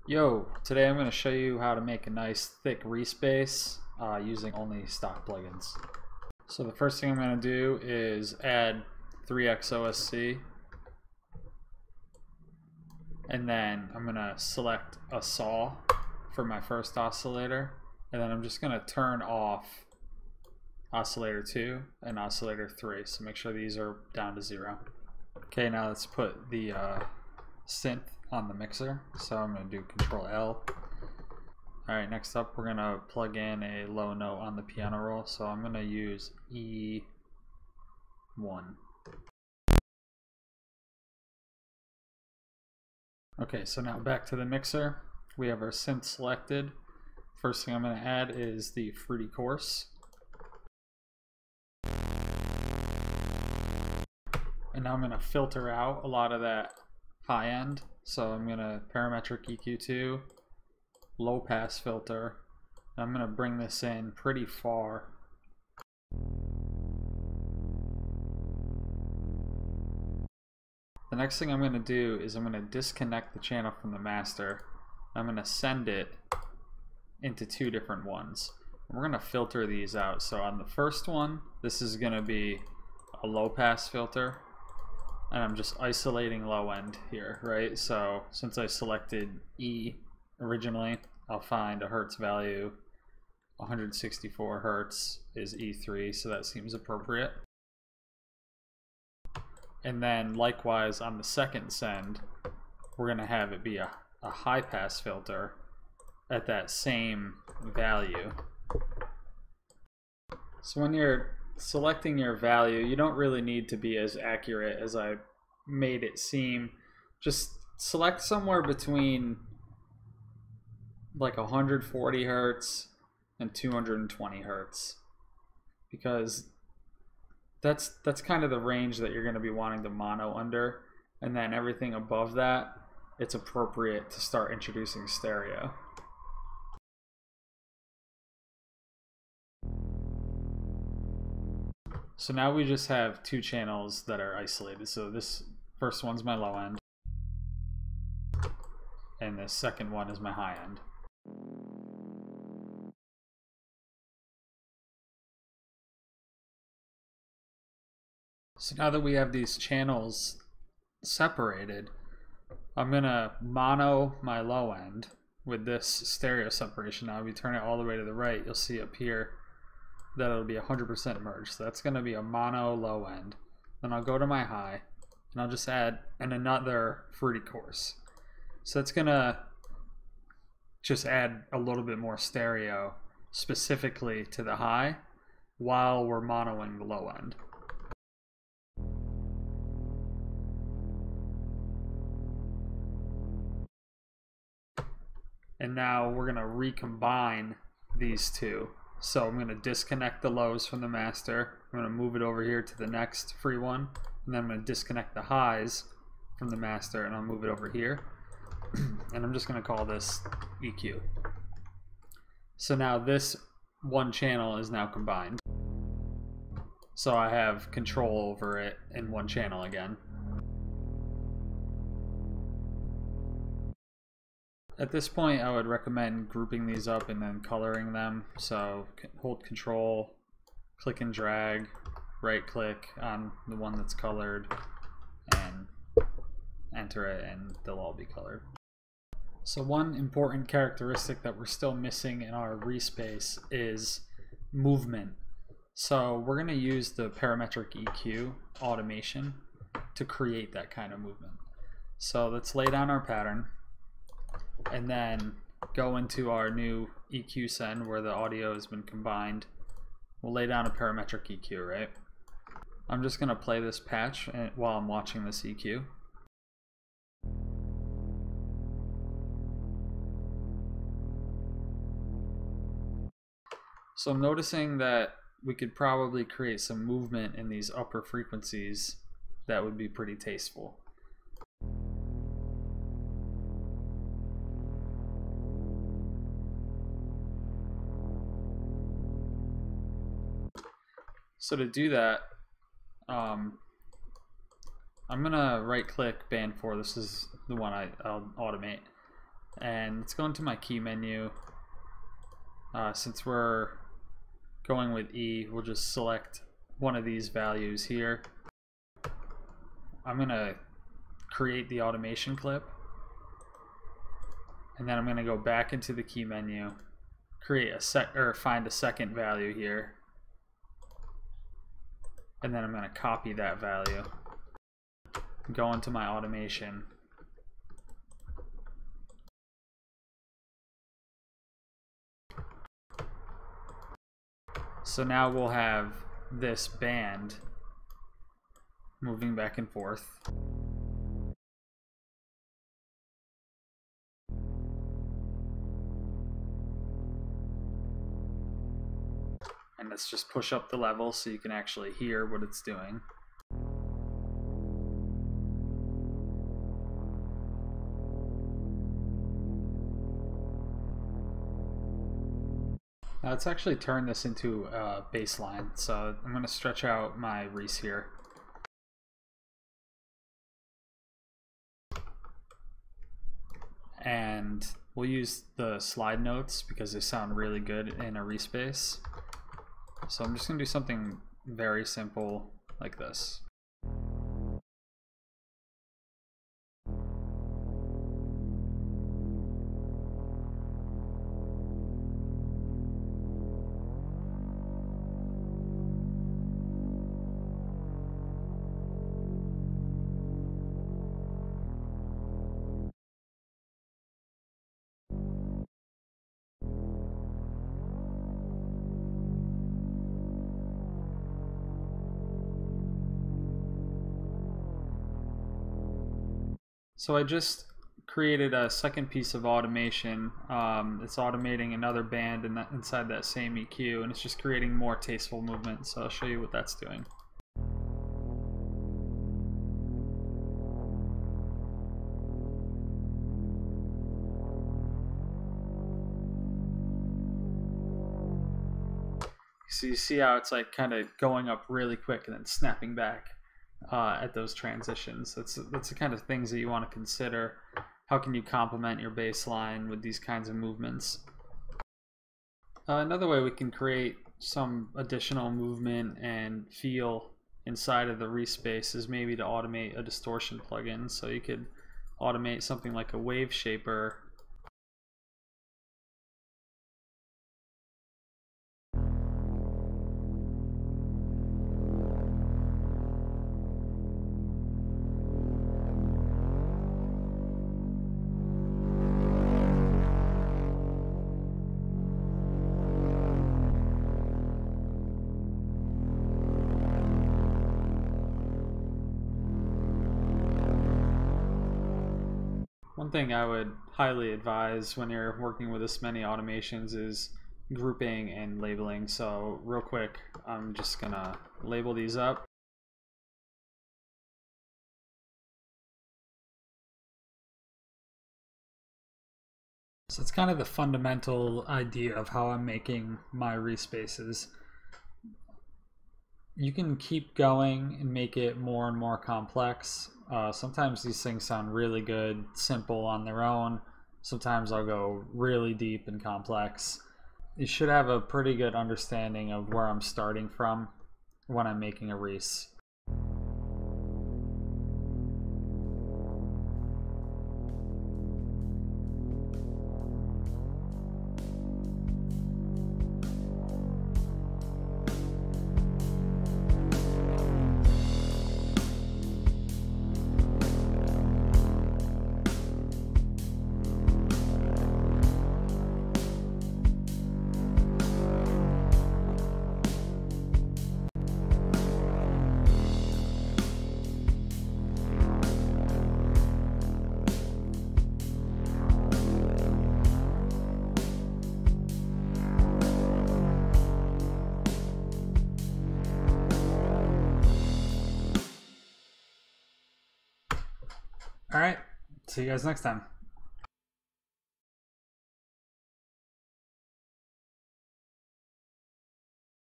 Yo, today I'm going to show you how to make a nice thick Reese bass using only stock plugins. So the first thing I'm going to do is add 3x OSC, and then I'm going to select a saw for my first oscillator, and then I'm just going to turn off oscillator 2 and oscillator 3, so make sure these are down to 0. Okay, now let's put the synth on the mixer, so I'm going to do Control L. Alright, next up we're going to plug in a low note on the piano roll, so I'm going to use E1. Okay, so now back to the mixer. We have our synth selected. First thing I'm going to add is the fruity course. And now I'm going to filter out a lot of that high end. So I'm going to parametric EQ2, low pass filter. And I'm going to bring this in pretty far. The next thing I'm going to do is I'm going to disconnect the channel from the master. I'm going to send it into two different ones. We're going to filter these out. So on the first one, this is going to be a low pass filter. And I'm just isolating low end here, right? So since I selected E originally, I'll find a hertz value. 164 hertz is E3, so that seems appropriate. And then likewise on the second send, we're going to have it be a high pass filter at that same value. So when you're selecting your value, you don't really need to be as accurate as I made it seem. Just select somewhere between like 140 hertz and 220 hertz, because that's kind of the range that you're going to be wanting to mono under, and then everything above that, it's appropriate to start introducing stereo. So now we just have two channels that are isolated. So this first one's my low end, and this second one is my high end. So now that we have these channels separated, I'm gonna mono my low end with this stereo separation. Now if you turn it all the way to the right, you'll see up here that it'll be 100% merged. So that's gonna be a mono low end. Then I'll go to my high, and I'll just add another fruity course. So that's gonna just add a little bit more stereo specifically to the high while we're monoing the low end. And now we're gonna recombine these two. So I'm going to disconnect the lows from the master. I'm going to move it over here to the next free one. And then I'm going to disconnect the highs from the master, and I'll move it over here. And I'm just going to call this EQ. So now this one channel is now combined. So I have control over it in one channel again. At this point, I would recommend grouping these up and then coloring them. So hold Control, click and drag, right click on the one that's colored, and enter it, and they'll all be colored. So one important characteristic that we're still missing in our Reese bass is movement. So we're going to use the parametric EQ automation to create that kind of movement. So let's lay down our pattern, and then go into our new EQ send where the audio has been combined. We'll lay down a parametric EQ, right? I'm just going to play this patch while I'm watching this EQ. So I'm noticing that we could probably create some movement in these upper frequencies that would be pretty tasteful. So to do that, I'm gonna right click band 4. This is the one I'll automate. And let's go into my key menu. Since we're going with E, we'll just select one of these values here. I'm going to create the automation clip, and then I'm going to go back into the key menu, create a find a second value here, and then I'm going to copy that value, go into my automation. So now we'll have this band moving back and forth. And let's just push up the level so you can actually hear what it's doing. Now let's actually turn this into a bassline. So I'm going to stretch out my Reese here. And we'll use the slide notes because they sound really good in a Reese bass. So I'm just going to do something very simple like this. So I just created a second piece of automation. It's automating another band inside that same EQ, and it's just creating more tasteful movement. So I'll show you what that's doing. So you see how it's like kind of going up really quick and then snapping back at those transitions. That's the kind of things that you want to consider. How can you complement your bass line with these kinds of movements? Another way we can create some additional movement and feel inside of the Reese bass is maybe to automate a distortion plugin. So you could automate something like a wave shaper. One thing I would highly advise when you're working with this many automations is grouping and labeling. So real quick, I'm just gonna label these up. So it's kind of the fundamental idea of how I'm making my Reese basses. You can keep going and make it more and more complex. Sometimes these things sound really good, simple on their own. Sometimes I'll go really deep and complex. You should have a pretty good understanding of where I'm starting from when I'm making a Reese. All right, see you guys next time.